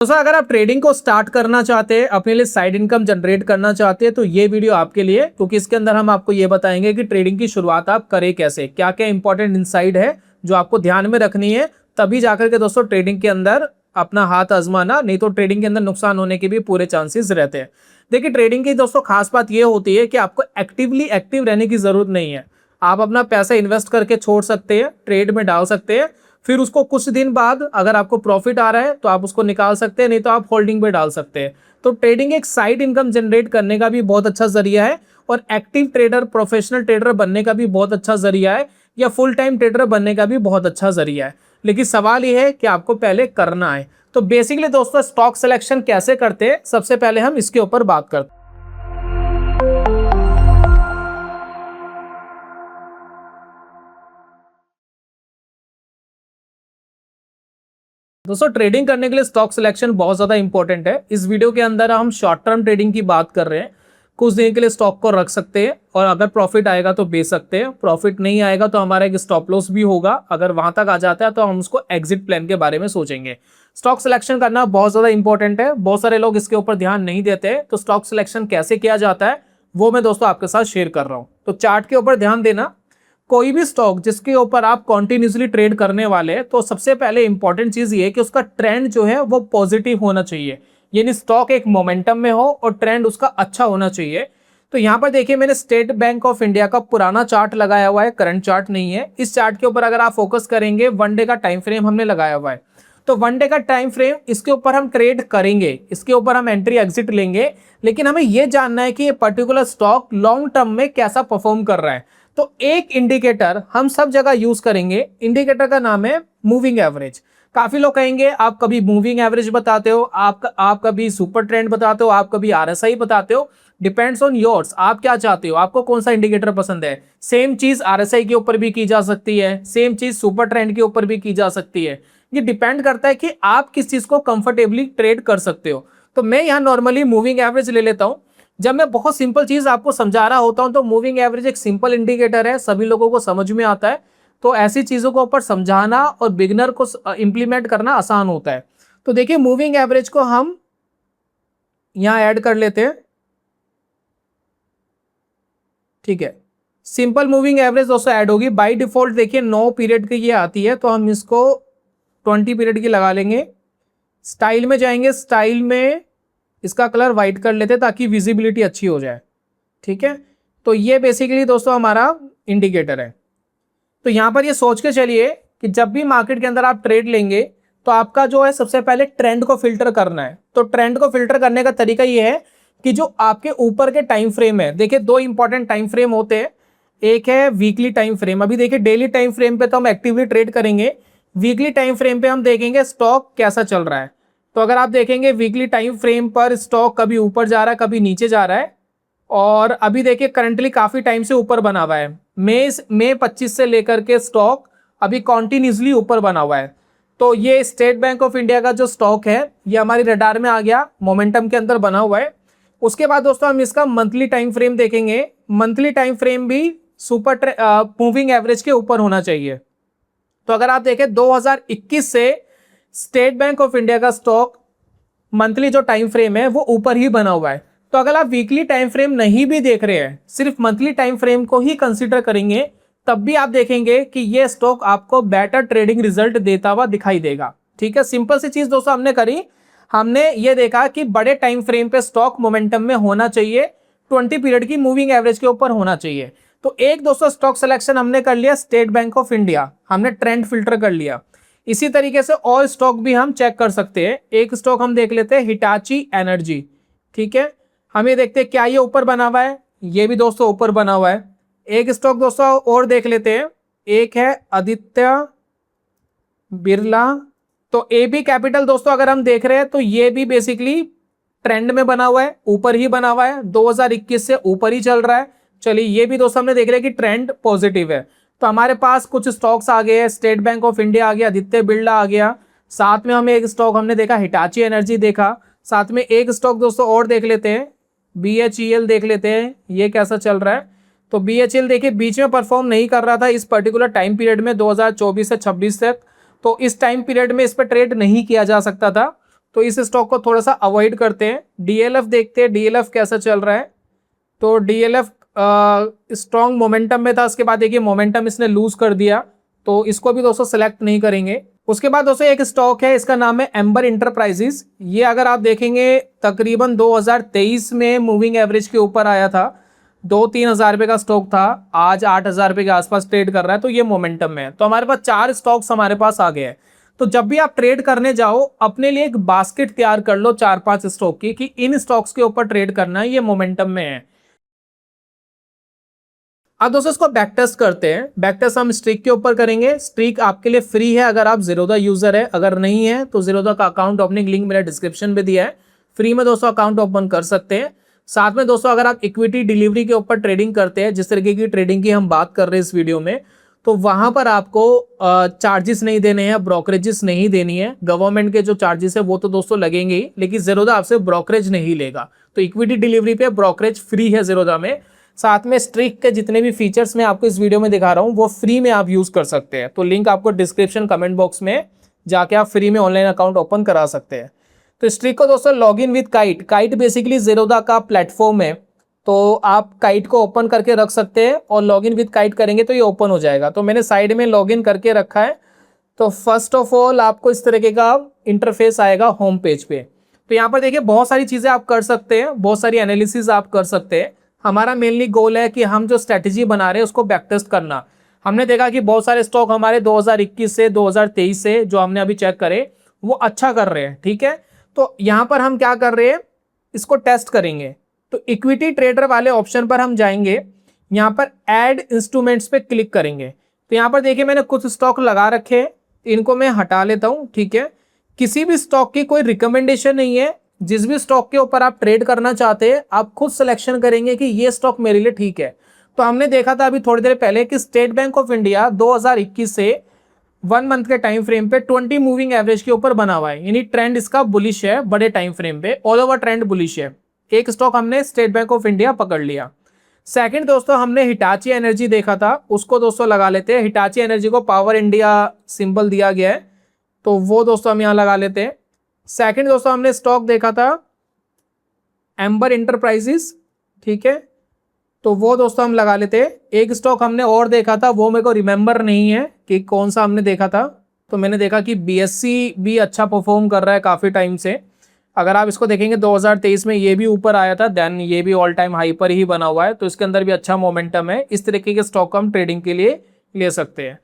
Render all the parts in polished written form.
दोस्तों अगर आप ट्रेडिंग को स्टार्ट करना चाहते हैं, अपने लिए साइड इनकम जनरेट करना चाहते हैं, तो ये वीडियो आपके लिए, क्योंकि इसके अंदर हम आपको ये बताएंगे कि ट्रेडिंग की शुरुआत आप करें कैसे, क्या क्या इंपॉर्टेंट इनसाइट है जो आपको ध्यान में रखनी है, तभी जाकर के दोस्तों ट्रेडिंग के अंदर अपना हाथ आजमाना, नहीं तो ट्रेडिंग के अंदर नुकसान होने के भी पूरे चांसेस रहते हैं। देखिए ट्रेडिंग की दोस्तों खास बात ये होती है कि आपको एक्टिवली एक्टिव रहने की जरूरत नहीं है। आप अपना पैसा इन्वेस्ट करके छोड़ सकते हैं, ट्रेड में डाल सकते हैं, फिर उसको कुछ दिन बाद अगर आपको प्रॉफिट आ रहा है तो आप उसको निकाल सकते हैं, नहीं तो आप होल्डिंग पे डाल सकते हैं। तो ट्रेडिंग एक साइड इनकम जनरेट करने का भी बहुत अच्छा जरिया है, और एक्टिव ट्रेडर, प्रोफेशनल ट्रेडर बनने का भी बहुत अच्छा जरिया है, या फुल टाइम ट्रेडर बनने का भी बहुत अच्छा जरिया है। लेकिन सवाल यह है कि आपको पहले करना है। तो बेसिकली दोस्तों स्टॉक सिलेक्शन कैसे करते हैं, सबसे पहले हम इसके ऊपर बात करते हैं। दोस्तों ट्रेडिंग करने के लिए स्टॉक सिलेक्शन बहुत ज्यादा इंपॉर्टेंट है। इस वीडियो के अंदर हम शॉर्ट टर्म ट्रेडिंग की बात कर रहे हैं। कुछ दिन के लिए स्टॉक को रख सकते हैं, और अगर प्रॉफिट आएगा तो बेच सकते हैं, प्रॉफिट नहीं आएगा तो हमारा एक स्टॉप लॉस भी होगा। अगर वहां तक आ जाता है तो हम उसको एग्जिट प्लान के बारे में सोचेंगे। स्टॉक सिलेक्शन करना बहुत ज्यादा इंपॉर्टेंट है, बहुत सारे लोग इसके ऊपर ध्यान नहीं देते। तो स्टॉक सिलेक्शन कैसे किया जाता है वो मैं दोस्तों आपके साथ शेयर कर रहा हूं। तो चार्ट के ऊपर ध्यान देना। कोई भी स्टॉक जिसके ऊपर आप कॉन्टिन्यूसली ट्रेड करने वाले हैं, तो सबसे पहले इंपॉर्टेंट चीज ये है कि उसका ट्रेंड जो है वो पॉजिटिव होना चाहिए, यानी स्टॉक एक मोमेंटम में हो और ट्रेंड उसका अच्छा होना चाहिए। तो यहां पर देखिए मैंने स्टेट बैंक ऑफ इंडिया का पुराना चार्ट लगाया हुआ है, करंट चार्ट नहीं है। इस चार्ट के ऊपर अगर आप फोकस करेंगे, वन डे का टाइम फ्रेम हमने लगाया हुआ है। तो वन डे का टाइम फ्रेम, इसके ऊपर हम ट्रेड करेंगे, इसके ऊपर हम एंट्री एग्जिट लेंगे, लेकिन हमें यह जानना है कि ये पर्टिकुलर स्टॉक लॉन्ग टर्म में कैसा परफॉर्म कर रहा है। तो एक इंडिकेटर हम सब जगह यूज करेंगे, इंडिकेटर का नाम है मूविंग एवरेज। काफी लोग कहेंगे आप कभी मूविंग एवरेज बताते हो, आप कभी सुपर ट्रेंड बताते हो, आप कभी आरएसआई बताते हो। डिपेंड्स ऑन योर्स, आप क्या चाहते हो, आपको कौन सा इंडिकेटर पसंद है। सेम चीज आरएसआई के ऊपर भी की जा सकती है, सेम चीज सुपर ट्रेंड के ऊपर भी की जा सकती है। ये डिपेंड करता है कि आप किस चीज को कंफर्टेबली ट्रेड कर सकते हो। तो मैं यहाँ नॉर्मली मूविंग एवरेज ले लेता हूं। जब मैं बहुत सिंपल चीज आपको समझा रहा होता हूं तो मूविंग एवरेज एक सिंपल इंडिकेटर है, सभी लोगों को समझ में आता है। तो ऐसी चीजों को ऊपर समझाना और बिगिनर को इंप्लीमेंट करना आसान होता है। तो देखिए मूविंग एवरेज को हम यहां ऐड कर लेते हैं, ठीक है। सिंपल मूविंग एवरेज दोस्तों ऐड होगी बाय डिफॉल्ट। देखिए 9 पीरियड की ये आती है, तो हम इसको 20 पीरियड की लगा लेंगे। स्टाइल में जाएंगे, स्टाइल में इसका कलर व्हाइट कर लेते हैं ताकि विजिबिलिटी अच्छी हो जाए, ठीक है। तो ये बेसिकली दोस्तों हमारा इंडिकेटर है। तो यहां पर ये सोच के चलिए कि जब भी मार्केट के अंदर आप ट्रेड लेंगे तो आपका जो है सबसे पहले ट्रेंड को फिल्टर करना है। तो ट्रेंड को फिल्टर करने का तरीका ये है कि जो आपके ऊपर के टाइम फ्रेम है, देखिए दो इंपॉर्टेंट टाइम फ्रेम होते हैं। एक है वीकली टाइम फ्रेम। अभी देखिए डेली टाइम फ्रेम पे तो हम एक्टिवली ट्रेड करेंगे, वीकली टाइम फ्रेम पे हम देखेंगे स्टॉक कैसा चल रहा है। तो अगर आप देखेंगे वीकली टाइम फ्रेम पर स्टॉक कभी ऊपर जा रहा है, कभी नीचे जा रहा है, और अभी देखिए करंटली काफी टाइम से ऊपर बना हुआ है। मई 25 से लेकर के स्टॉक अभी कॉन्टिन्यूसली ऊपर बना हुआ है। तो ये स्टेट बैंक ऑफ इंडिया का जो स्टॉक है ये हमारी रडार में आ गया, मोमेंटम के अंदर बना हुआ है। उसके बाद दोस्तों हम इसका मंथली टाइम फ्रेम देखेंगे। मंथली टाइम फ्रेम भी सुपर मूविंग एवरेज के ऊपर होना चाहिए। तो अगर आप देखें 2021 से स्टेट बैंक ऑफ इंडिया का स्टॉक मंथली जो टाइम फ्रेम है वो ऊपर ही बना हुआ है। तो अगर आप वीकली टाइम फ्रेम नहीं भी देख रहे हैं, सिर्फ मंथली टाइम फ्रेम को ही कंसीडर करेंगे, तब भी आप देखेंगे कि ये स्टॉक आपको बेटर ट्रेडिंग रिजल्ट देता हुआ दिखाई देगा, ठीक है। सिंपल सी चीज दोस्तों हमने करी, हमने ये देखा कि बड़े टाइम फ्रेम पे स्टॉक मोमेंटम में होना चाहिए, 20 पीरियड की मूविंग एवरेज के ऊपर होना चाहिए। तो एक दोस्तों स्टॉक सिलेक्शन हमने कर लिया स्टेट बैंक ऑफ इंडिया, हमने ट्रेंड फिल्टर कर लिया। इसी तरीके से और स्टॉक भी हम चेक कर सकते हैं। एक स्टॉक हम देख लेते हैं हिटाची एनर्जी, ठीक है। हम ये देखते हैं क्या ये ऊपर बना हुआ है, ये भी दोस्तों ऊपर बना हुआ है। एक स्टॉक दोस्तों और देख लेते हैं, एक है आदित्य बिरला। तो एबी कैपिटल दोस्तों अगर हम देख रहे हैं तो ये भी बेसिकली ट्रेंड में बना हुआ है, ऊपर ही बना हुआ है, 2021 से ऊपर ही चल रहा है। चलिए ये भी दोस्तों हमने देख रहे हैं कि ट्रेंड पॉजिटिव है। तो हमारे पास कुछ स्टॉक्स आ गए हैं, स्टेट बैंक ऑफ इंडिया आ गया, आदित्य बिरला आ गया, साथ में हमें एक स्टॉक हमने देखा हिटाची एनर्जी देखा, साथ में एक स्टॉक दोस्तों और देख लेते हैं, BHEL देख लेते हैं ये कैसा चल रहा है। तो BHEL देखिए बीच में परफॉर्म नहीं कर रहा था इस पर्टिकुलर टाइम पीरियड में, 2024 से 26 तक। तो इस टाइम पीरियड में इस पर ट्रेड नहीं किया जा सकता था। तो इस स्टॉक को थोड़ा सा अवॉइड करते हैं। डीएलएफ देखते हैं डीएलएफ कैसा चल रहा है। तो डीएलएफ स्ट्रॉन्ग मोमेंटम में था, उसके बाद देखिए मोमेंटम इसने लूज कर दिया, तो इसको भी दोस्तों सेलेक्ट नहीं करेंगे। उसके बाद दोस्तों एक स्टॉक है, इसका नाम है एम्बर इंटरप्राइजेस। ये अगर आप देखेंगे तकरीबन 2023 में मूविंग एवरेज के ऊपर आया था, 2-3 हज़ार रुपये का स्टॉक था, आज 8,000 रुपये के आसपास ट्रेड कर रहा है। तो ये मोमेंटम में है। तो हमारे पास 4 स्टॉक्स हमारे पास आ गए हैं। तो जब भी आप ट्रेड करने जाओ अपने लिए एक बास्केट तैयार कर लो 4-5 स्टॉक की, कि इन स्टॉक्स के ऊपर ट्रेड करना है, ये मोमेंटम में है। अब दोस्तों इसको बैक टेस्ट करते हैं। बैक टेस्ट हम स्ट्रीक के ऊपर करेंगे। स्ट्रीक आपके लिए फ्री है अगर आप ज़ीरोधा यूजर है, अगर नहीं है तो ज़ीरोधा का अकाउंट ओपनिंग लिंक मेरे डिस्क्रिप्शन में दिया है, फ्री में दोस्तों अकाउंट ओपन कर सकते हैं। साथ में दोस्तों अगर आप इक्विटी डिलीवरी के ऊपर ट्रेडिंग करते हैं, जिस तरीके की ट्रेडिंग की हम बात कर रहे हैं इस वीडियो में, तो वहां पर आपको चार्जेस नहीं देने हैं, ब्रोकरेजेस नहीं देनी है। गवर्नमेंट के जो चार्जेस है वो तो दोस्तों लगेंगे ही, लेकिन ज़ीरोधा आपसे ब्रोकरेज नहीं लेगा। तो इक्विटी डिलीवरी पे ब्रोकरेज फ्री है ज़ीरोधा में। साथ में स्ट्रीक के जितने भी फीचर्स मैं आपको इस वीडियो में दिखा रहा हूं वो फ्री में आप यूज कर सकते हैं। तो लिंक आपको डिस्क्रिप्शन कमेंट बॉक्स में जाके आप फ्री में ऑनलाइन अकाउंट ओपन करा सकते हैं। तो स्ट्रीक को दोस्तों log in with kite, kite basically Zerodha का प्लेटफॉर्म है, तो आप काइट को ओपन करके रख सकते हैं और लॉग इन विद काइट करेंगे तो ये ओपन हो जाएगा। तो मैंने साइड में लॉग इन करके रखा है। तो फर्स्ट ऑफ ऑल आपको इस तरीके का इंटरफेस आएगा होम पेज पे। तो यहाँ पर देखिए बहुत सारी चीज़ें आप कर सकते हैं, बहुत सारी एनालिसिस आप कर सकते हैं। हमारा मेनली गोल है कि हम जो स्ट्रैटेजी बना रहे हैं उसको बैक टेस्ट करना। हमने देखा कि बहुत सारे स्टॉक हमारे 2021 से 2023 से जो हमने अभी चेक करे वो अच्छा कर रहे हैं, ठीक है। तो यहाँ पर हम क्या कर रहे हैं, इसको टेस्ट करेंगे। तो इक्विटी ट्रेडर वाले ऑप्शन पर हम जाएंगे, यहाँ पर ऐड इंस्ट्रूमेंट्स पे क्लिक करेंगे। तो यहाँ पर देखिए मैंने कुछ स्टॉक लगा रखे हैं, इनको मैं हटा लेता हूँ, ठीक है। किसी भी स्टॉक की कोई रिकमेंडेशन नहीं है, जिस भी स्टॉक के ऊपर आप ट्रेड करना चाहते हैं आप खुद सिलेक्शन करेंगे कि ये स्टॉक मेरे लिए ठीक है। तो हमने देखा था अभी थोड़ी देर पहले कि स्टेट बैंक ऑफ इंडिया 2021 से 1 मंथ के टाइम फ्रेम पे 20 मूविंग एवरेज के ऊपर बना हुआ है, यानी ट्रेंड इसका बुलिश है, बड़े टाइम फ्रेम पे ऑल ओवर ट्रेंड बुलिश है। एक स्टॉक हमने स्टेट बैंक ऑफ इंडिया पकड़ लिया। सेकंड दोस्तों हमने हिटाची एनर्जी देखा था, उसको दोस्तों लगा लेते हैं। हिटाची एनर्जी को पावर इंडिया सिंबल दिया गया है, तो वो दोस्तों हम यहाँ लगा लेते हैं। सेकंड दोस्तों हमने स्टॉक देखा था एम्बर इंटरप्राइजेस, ठीक है, तो वो दोस्तों हम लगा लेते हैं। एक स्टॉक हमने और देखा था, वो मेरे को रिमेंबर नहीं है कि कौन सा हमने देखा था। तो मैंने देखा कि बीएससी भी अच्छा परफॉर्म कर रहा है काफ़ी टाइम से। अगर आप इसको देखेंगे 2023 में ये भी ऊपर आया था, देन ये भी ऑल टाइम हाई पर ही बना हुआ है, तो इसके अंदर भी अच्छा मोमेंटम है। इस तरीके के स्टॉक हम ट्रेडिंग के लिए ले सकते हैं।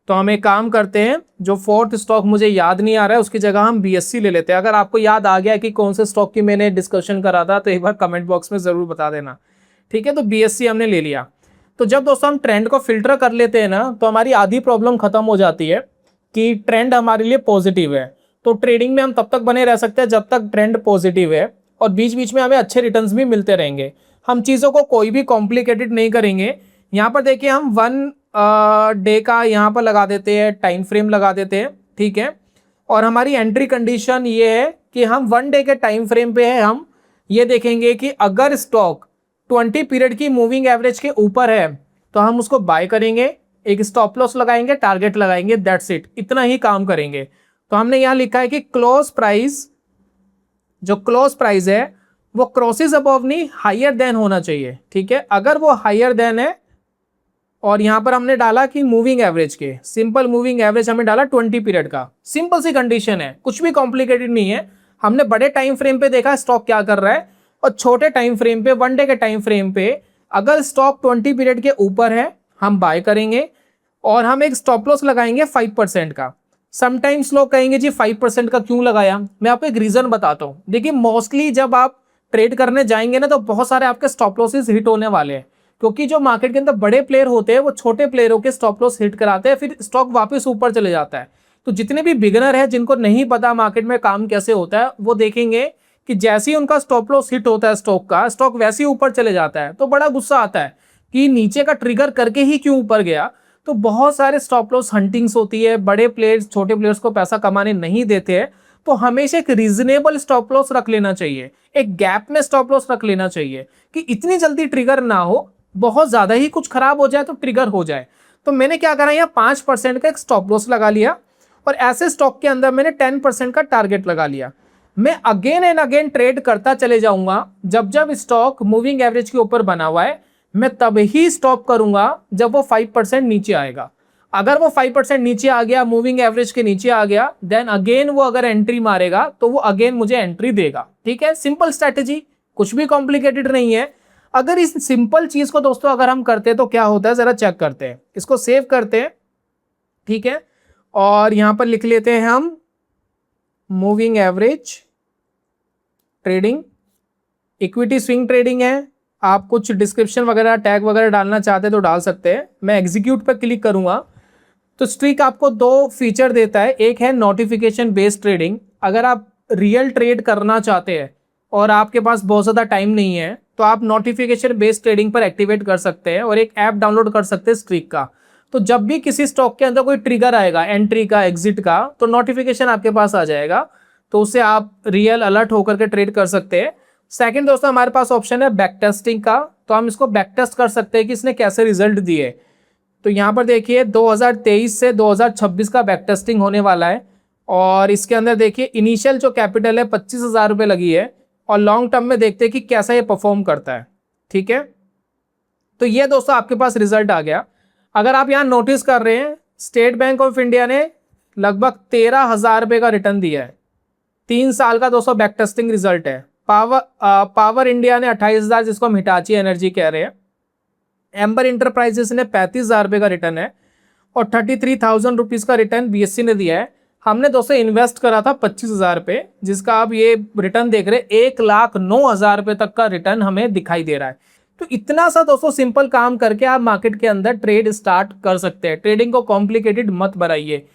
तो हम एक काम करते हैं, जो फोर्थ स्टॉक मुझे याद नहीं आ रहा है उसकी जगह हम बीएससी ले लेते हैं। अगर आपको याद आ गया कि कौन से स्टॉक की मैंने डिस्कशन करा था तो एक बार कमेंट बॉक्स में ज़रूर बता देना, ठीक है। तो बीएससी हमने ले लिया। तो जब दोस्तों हम ट्रेंड को फिल्टर कर लेते हैं ना, तो हमारी आधी प्रॉब्लम खत्म हो जाती है कि ट्रेंड हमारे लिए पॉजिटिव है। तो ट्रेडिंग में हम तब तक बने रह सकते हैं जब तक ट्रेंड पॉजिटिव है, और बीच बीच में हमें अच्छे रिटर्न्स भी मिलते रहेंगे। हम चीज़ों को कोई भी कॉम्प्लिकेटेड नहीं करेंगे। यहाँ पर देखिए हम 1 डे का यहाँ पर लगा देते हैं, टाइम फ्रेम लगा देते हैं, ठीक है। और हमारी एंट्री कंडीशन ये है कि हम 1 डे के टाइम फ्रेम पे है, हम ये देखेंगे कि अगर स्टॉक 20 पीरियड की मूविंग एवरेज के ऊपर है तो हम उसको बाय करेंगे, एक स्टॉप लॉस लगाएंगे, टारगेट लगाएंगे, दैट्स इट, इतना ही काम करेंगे। तो हमने यहाँ लिखा है कि क्लोज प्राइस, जो क्लोज प्राइस है वो क्रॉसेस अबव नहीं हायर देन होना चाहिए, ठीक है। अगर वो हायर देन है, और यहाँ पर हमने डाला कि मूविंग एवरेज के, सिंपल मूविंग एवरेज हमने डाला 20 पीरियड का, सिंपल सी कंडीशन है, कुछ भी कॉम्प्लिकेटेड नहीं है। हमने बड़े टाइम फ्रेम पे देखा स्टॉक क्या कर रहा है, और छोटे टाइम फ्रेम पे 1 डे के टाइम फ्रेम पे अगर स्टॉक 20 पीरियड के ऊपर है हम बाय करेंगे, और हम एक स्टॉप लॉस लगाएंगे 5% का। समटाइम्स लोग कहेंगे जी 5% का क्यों लगाया, मैं आपको एक रीजन बताता हूँ। देखिए मोस्टली जब आप ट्रेड करने जाएंगे ना तो बहुत सारे आपके स्टॉप लॉसेस हिट होने वाले हैं, क्योंकि जो मार्केट के अंदर बड़े प्लेयर होते हैं वो छोटे प्लेयरों के स्टॉप लॉस हिट कराते हैं, फिर स्टॉक वापस ऊपर चले जाता है। तो जितने भी बिगिनर है जिनको नहीं पता मार्केट में काम कैसे होता है, वो देखेंगे कि जैसे ही उनका स्टॉप लॉस हिट होता है स्टॉक का, स्टॉक वैसे ही ऊपर चले जाता है, तो बड़ा गुस्सा आता है कि नीचे का ट्रिगर करके ही क्यों ऊपर गया। तो बहुत सारे स्टॉप लॉस हंटिंग्स होती है, बड़े प्लेयर्स छोटे प्लेयर्स को पैसा कमाने नहीं देते हैं। तो हमेशा एक रीजनेबल स्टॉप लॉस रख लेना चाहिए, एक गैप में स्टॉप लॉस रख लेना चाहिए कि इतनी जल्दी ट्रिगर ना हो, बहुत ज्यादा ही कुछ खराब हो जाए तो ट्रिगर हो जाए। तो मैंने क्या करा, यहाँ 5% का एक स्टॉप लॉस लगा लिया, और ऐसे स्टॉक के अंदर मैंने 10% का टारगेट लगा लिया। मैं अगेन एंड अगेन ट्रेड करता चले जाऊंगा। जब जब स्टॉक मूविंग एवरेज के ऊपर बना हुआ है मैं तब ही स्टॉप करूंगा जब वो 5% नीचे आएगा। अगर वो 5% नीचे आ गया, मूविंग एवरेज के नीचे आ गया, देन अगेन वो अगर एंट्री मारेगा तो वो अगेन मुझे एंट्री देगा। ठीक है, सिंपल स्ट्रेटेजी, कुछ भी कॉम्प्लिकेटेड नहीं है। अगर इस सिंपल चीज को दोस्तों अगर हम करते हैं तो क्या होता है जरा चेक करते हैं। इसको सेव करते हैं, ठीक है, और यहां पर लिख लेते हैं हम moving average trading. Equity swing trading है। आप कुछ डिस्क्रिप्शन वगैरह टैग वगैरह डालना चाहते हैं तो डाल सकते हैं। मैं एग्जीक्यूट पर क्लिक करूंगा तो स्ट्रीक आपको दो फीचर देता है। एक है नोटिफिकेशन बेस्ड ट्रेडिंग। अगर आप रियल ट्रेड करना चाहते हैं और आपके पास बहुत ज़्यादा टाइम नहीं है तो आप नोटिफिकेशन बेस्ड ट्रेडिंग पर एक्टिवेट कर सकते हैं और एक ऐप डाउनलोड कर सकते हैं स्ट्रीक का। तो जब भी किसी स्टॉक के अंदर कोई ट्रिगर आएगा एंट्री का, एग्जिट का, तो नोटिफिकेशन आपके पास आ जाएगा, तो उससे आप रियल अलर्ट होकर के ट्रेड कर सकते हैं। सेकंड दोस्तों हमारे पास ऑप्शन है बैक टेस्टिंग का। तो हम इसको बैक टेस्ट कर सकते हैं कि इसने कैसे रिजल्ट दिए। तो यहाँ पर देखिए 2023 से 2026 का बैक टेस्टिंग होने वाला है और इसके अंदर देखिए इनिशियल जो कैपिटल है 25,000 रुपये लगी है और लॉन्ग टर्म में देखते हैं कि कैसा ये परफॉर्म करता है। ठीक है, तो ये दोस्तों आपके पास रिजल्ट आ गया। अगर आप यहाँ नोटिस कर रहे हैं स्टेट बैंक ऑफ इंडिया ने लगभग 13,000 रुपये का रिटर्न दिया है। 3 साल का दोस्तों बैक टेस्टिंग रिजल्ट है। पावर इंडिया ने 28,000, जिसको हम हिटाची एनर्जी कह रहे हैं। एम्बर इंटरप्राइजेस ने 35,000 रुपये का रिटर्न है और 33,000 रुपीज़ का रिटर्न बीएससी ने दिया है। हमने दोस्तों इन्वेस्ट करा था 25,000 रुपये, जिसका आप ये रिटर्न देख रहे हैं 1,09,000 रुपये तक का रिटर्न हमें दिखाई दे रहा है। तो इतना सा दोस्तों सिंपल काम करके आप मार्केट के अंदर ट्रेड स्टार्ट कर सकते हैं। ट्रेडिंग को कॉम्प्लिकेटेड मत बनाइए।